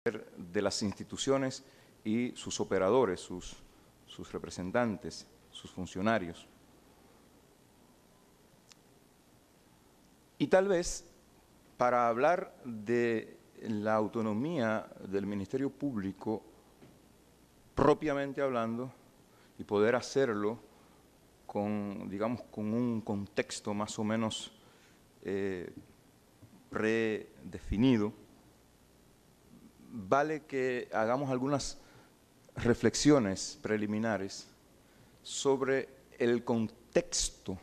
de las instituciones y sus operadores, sus representantes, sus funcionarios. Y tal vez, para hablar de la autonomía del Ministerio Público, propiamente hablando, y poder hacerlo con, digamos, con un contexto más o menos predefinido, vale que hagamos algunas reflexiones preliminares sobre el contexto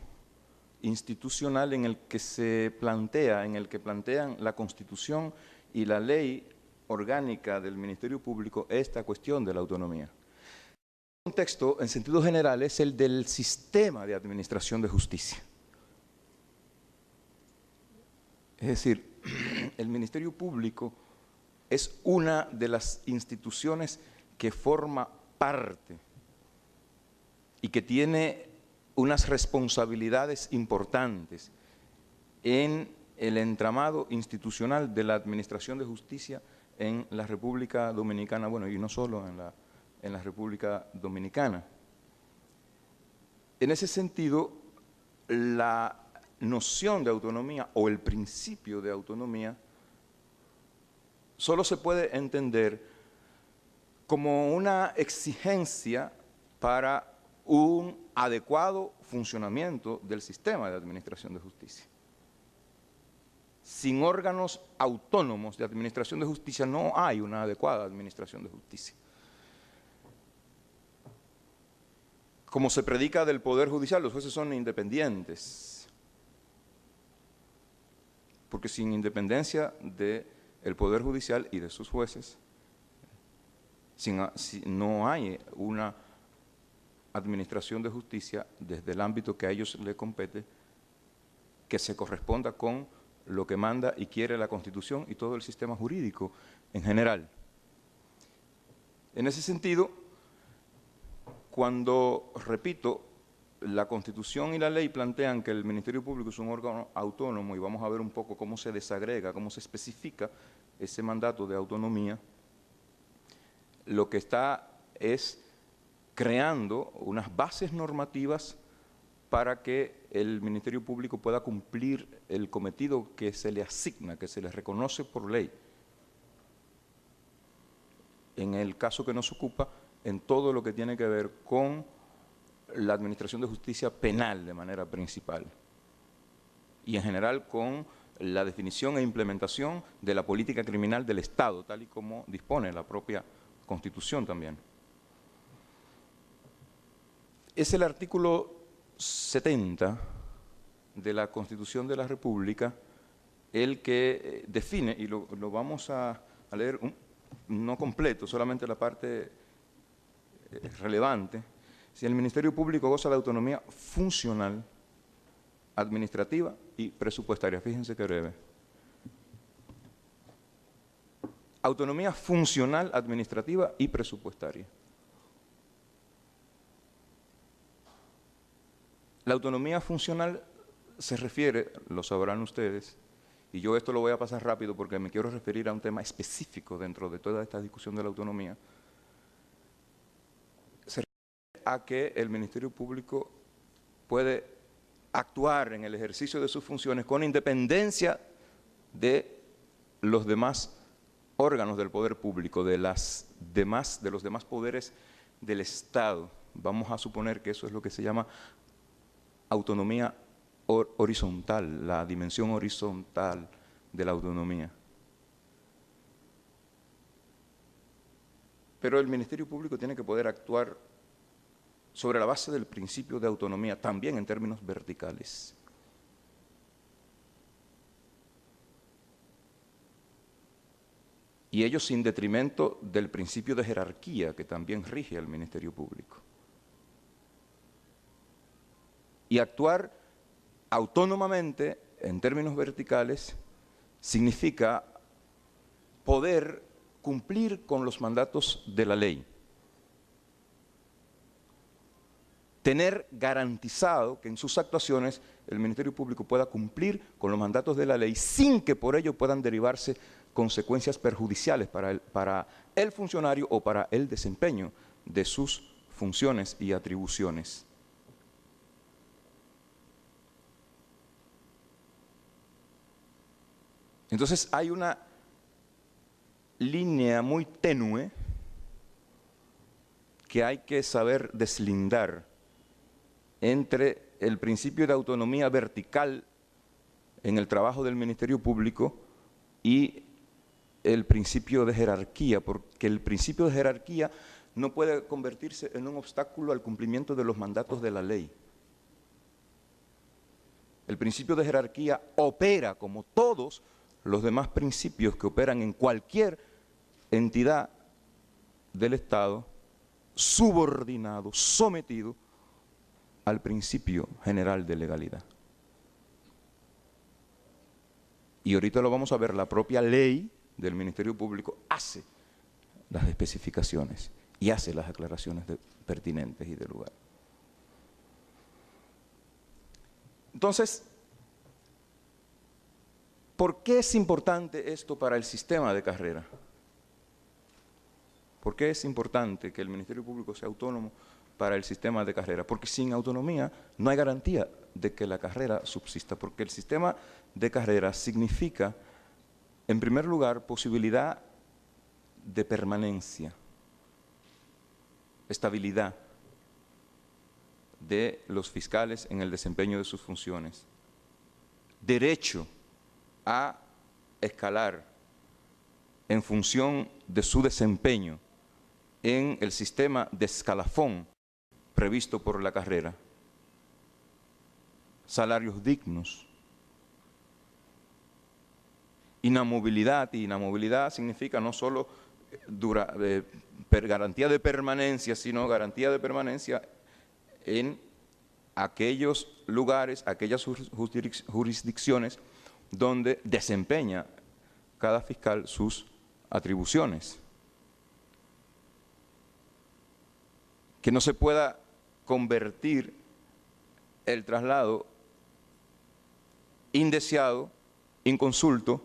institucional en el que se plantea, en el que plantean la Constitución y la ley orgánica del Ministerio Público esta cuestión de la autonomía. El contexto, en sentido general, es el del sistema de administración de justicia. Es decir, el Ministerio Público es una de las instituciones que forma parte y que tiene unas responsabilidades importantes en el entramado institucional de la administración de justicia en la República Dominicana, bueno, y no solo en la República Dominicana. En ese sentido, la noción de autonomía o el principio de autonomía solo se puede entender como una exigencia para un adecuado funcionamiento del sistema de administración de justicia. Sin órganos autónomos de administración de justicia no hay una adecuada administración de justicia. Como se predica del Poder Judicial, los jueces son independientes, porque sin independencia del Poder Judicial y de sus jueces, no hay una administración de justicia desde el ámbito que a ellos les compete, que se corresponda con lo que manda y quiere la Constitución y todo el sistema jurídico en general. En ese sentido, cuando, repito, la Constitución y la ley plantean que el Ministerio Público es un órgano autónomo, y vamos a ver un poco cómo se desagrega, cómo se especifica ese mandato de autonomía, lo que está es creando unas bases normativas para que el Ministerio Público pueda cumplir el cometido que se le asigna, que se le reconoce por ley. En el caso que nos ocupa, en todo lo que tiene que ver con la administración de justicia penal de manera principal. Y en general con la definición e implementación de la política criminal del Estado, tal y como dispone la propia Constitución también. Es el artículo 70 de la Constitución de la República el que define, y lo vamos a leer no completo, solamente la parte relevante. Si el Ministerio Público goza de autonomía funcional, administrativa y presupuestaria. Fíjense qué breve. Autonomía funcional, administrativa y presupuestaria. La autonomía funcional se refiere, lo sabrán ustedes, y yo esto lo voy a pasar rápido porque me quiero referir a un tema específico dentro de toda esta discusión de la autonomía, se refiere a que el Ministerio Público puede actuar en el ejercicio de sus funciones con independencia de los demás órganos del poder público, de los demás poderes del Estado. Vamos a suponer que eso es lo que se llama autonomía horizontal, la dimensión horizontal de la autonomía. Pero el Ministerio Público tiene que poder actuar sobre la base del principio de autonomía, también en términos verticales. Y ello sin detrimento del principio de jerarquía que también rige al Ministerio Público. Y actuar autónomamente, en términos verticales, significa poder cumplir con los mandatos de la ley. Tener garantizado que en sus actuaciones el Ministerio Público pueda cumplir con los mandatos de la ley sin que por ello puedan derivarse consecuencias perjudiciales para el funcionario o para el desempeño de sus funciones y atribuciones. Entonces hay una línea muy tenue que hay que saber deslindar entre el principio de autonomía vertical en el trabajo del Ministerio Público y el principio de jerarquía, porque el principio de jerarquía no puede convertirse en un obstáculo al cumplimiento de los mandatos de la ley. El principio de jerarquía opera como todos los demás principios que operan en cualquier entidad del Estado, subordinado, sometido al principio general de legalidad. Y ahorita lo vamos a ver, la propia ley del Ministerio Público hace las especificaciones y hace las aclaraciones pertinentes y de lugar. Entonces, ¿por qué es importante esto para el sistema de carrera? ¿Por qué es importante que el Ministerio Público sea autónomo para el sistema de carrera? Porque sin autonomía no hay garantía de que la carrera subsista, porque el sistema de carrera significa, en primer lugar, posibilidad de permanencia, estabilidad de los fiscales en el desempeño de sus funciones, derecho a escalar en función de su desempeño en el sistema de escalafón previsto por la carrera, salarios dignos, inamovilidad, y inamovilidad significa no solo garantía de permanencia, sino garantía de permanencia en aquellos lugares, aquellas jurisdicciones donde desempeña cada fiscal sus atribuciones. Que no se pueda convertir el traslado indeseado, inconsulto,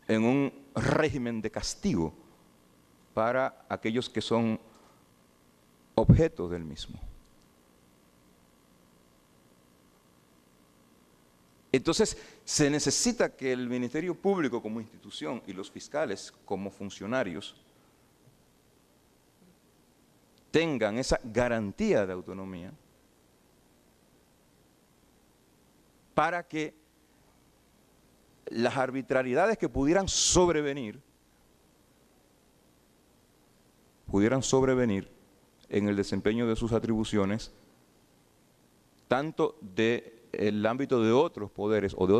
en un régimen de castigo para aquellos que son objeto del mismo. Entonces, se necesita que el Ministerio Público como institución y los fiscales como funcionarios tengan esa garantía de autonomía para que las arbitrariedades que pudieran sobrevenir en el desempeño de sus atribuciones, tanto del ámbito de otros poderes o de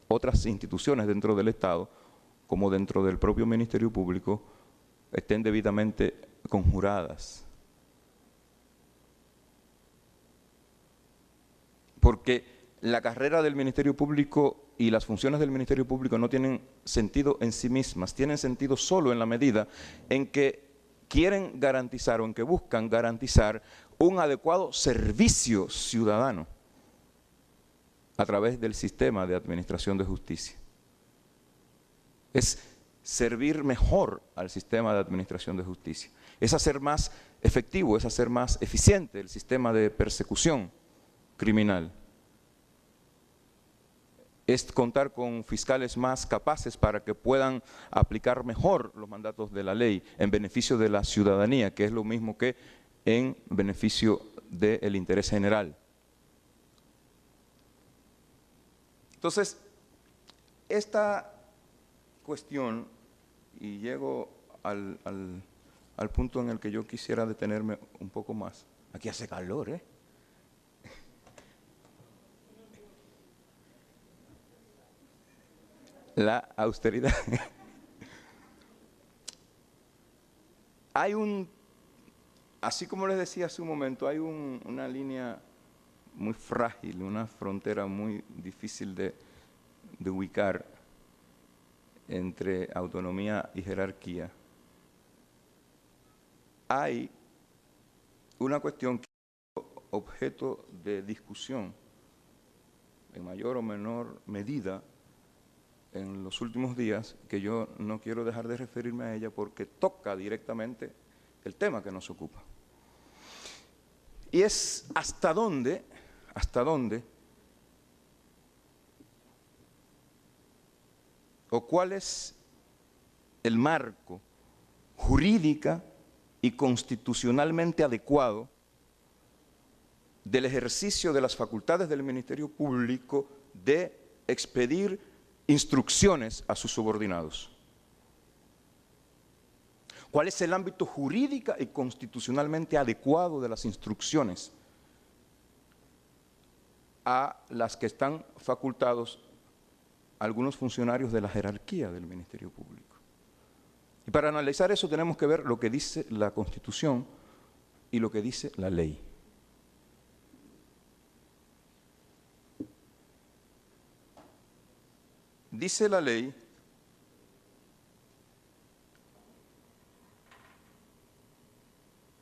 otras instituciones dentro del Estado, como dentro del propio Ministerio Público, estén debidamente conjuradas. Porque la carrera del Ministerio Público y las funciones del Ministerio Público no tienen sentido en sí mismas, tienen sentido solo en la medida en que quieren garantizar o en que buscan garantizar un adecuado servicio ciudadano a través del sistema de administración de justicia. Es servir mejor al sistema de administración de justicia, es hacer más efectivo, es hacer más eficiente el sistema de persecución criminal. Es contar con fiscales más capaces para que puedan aplicar mejor los mandatos de la ley en beneficio de la ciudadanía, que es lo mismo que en beneficio del interés general. Entonces, esta cuestión, y llego al punto en el que yo quisiera detenerme un poco más. Aquí hace calor, ¿eh? La austeridad. Hay así como les decía hace un momento, hay una línea muy frágil, una frontera muy difícil de ubicar entre autonomía y jerarquía. Hay una cuestión que es objeto de discusión en mayor o menor medida en los últimos días, que yo no quiero dejar de referirme a ella porque toca directamente el tema que nos ocupa. Y es hasta dónde o cuál es el marco jurídica y constitucionalmente adecuado del ejercicio de las facultades del Ministerio Público de expedir instrucciones a sus subordinados. ¿Cuál es el ámbito jurídico y constitucionalmente adecuado de las instrucciones a las que están facultados algunos funcionarios de la jerarquía del Ministerio Público? Y para analizar eso tenemos que ver lo que dice la Constitución y lo que dice la ley. Dice la ley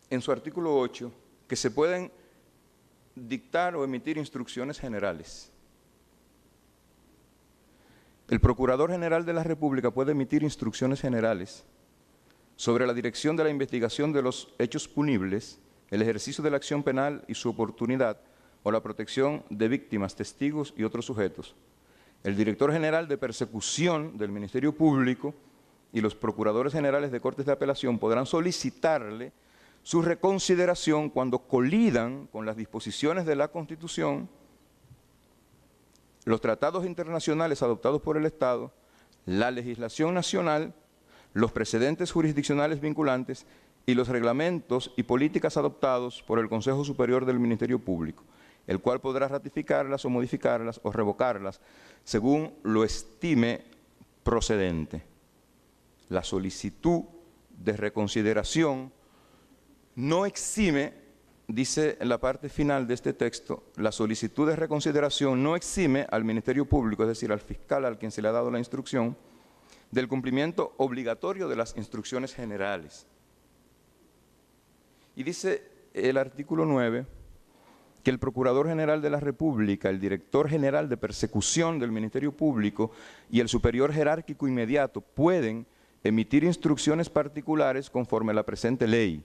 en su artículo 8 que se pueden dictar o emitir instrucciones generales. El Procurador General de la República puede emitir instrucciones generales sobre la dirección de la investigación de los hechos punibles, el ejercicio de la acción penal y su oportunidad, o la protección de víctimas, testigos y otros sujetos. El Director General de Persecución del Ministerio Público y los Procuradores Generales de Cortes de Apelación podrán solicitarle su reconsideración cuando colidan con las disposiciones de la Constitución, los tratados internacionales adoptados por el Estado, la legislación nacional, los precedentes jurisdiccionales vinculantes y los reglamentos y políticas adoptados por el Consejo Superior del Ministerio Público, el cual podrá ratificarlas o modificarlas o revocarlas según lo estime procedente. La solicitud de reconsideración no exime, dice en la parte final de este texto, la solicitud de reconsideración no exime al Ministerio Público, es decir, al fiscal al quien se le ha dado la instrucción, del cumplimiento obligatorio de las instrucciones generales. Y dice el artículo 9 que el Procurador General de la República, el Director General de Persecución del Ministerio Público y el superior jerárquico inmediato pueden emitir instrucciones particulares conforme a la presente ley.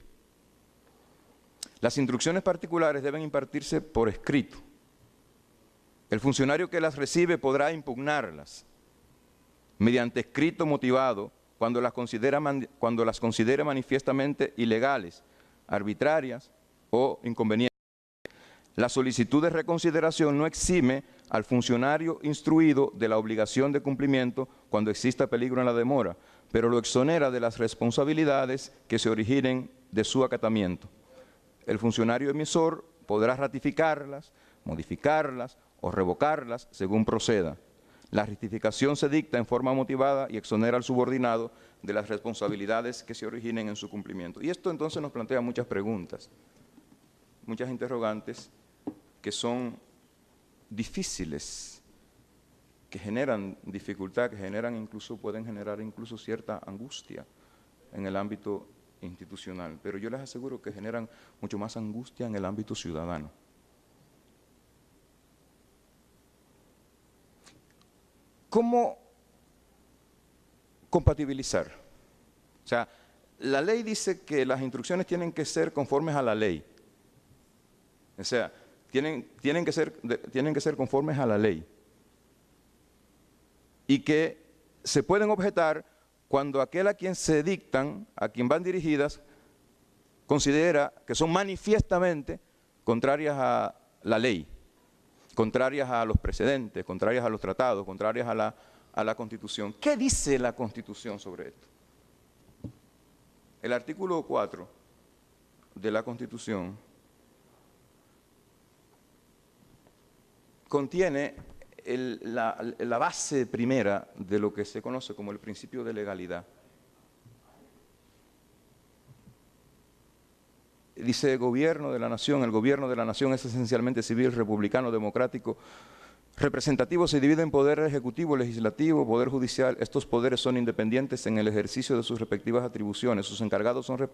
Las instrucciones particulares deben impartirse por escrito. El funcionario que las recibe podrá impugnarlas mediante escrito motivado cuando las considere manifiestamente ilegales, arbitrarias o inconvenientes. La solicitud de reconsideración no exime al funcionario instruido de la obligación de cumplimiento cuando exista peligro en la demora, pero lo exonera de las responsabilidades que se originen de su acatamiento. El funcionario emisor podrá ratificarlas, modificarlas o revocarlas según proceda. La rectificación se dicta en forma motivada y exonera al subordinado de las responsabilidades que se originen en su cumplimiento. Y esto entonces nos plantea muchas preguntas, muchas interrogantes que son difíciles, que generan dificultad, que pueden generar incluso cierta angustia en el ámbito institucional, pero yo les aseguro que generan mucho más angustia en el ámbito ciudadano. ¿Cómo compatibilizar? O sea, la ley dice que las instrucciones tienen que ser conformes a la ley. O sea, tienen que ser conformes a la ley. Y que se pueden objetar cuando aquel a quien se dictan, a quien van dirigidas, considera que son manifiestamente contrarias a la ley, contrarias a los precedentes, contrarias a los tratados, contrarias a la Constitución. ¿Qué dice la Constitución sobre esto? El artículo 4 de la Constitución contiene la base primera de lo que se conoce como el principio de legalidad. Dice gobierno de la nación. El gobierno de la nación es esencialmente civil, republicano, democrático. Representativo se divide en poder ejecutivo, legislativo, poder judicial. Estos poderes son independientes en el ejercicio de sus respectivas atribuciones. Sus encargados son responsables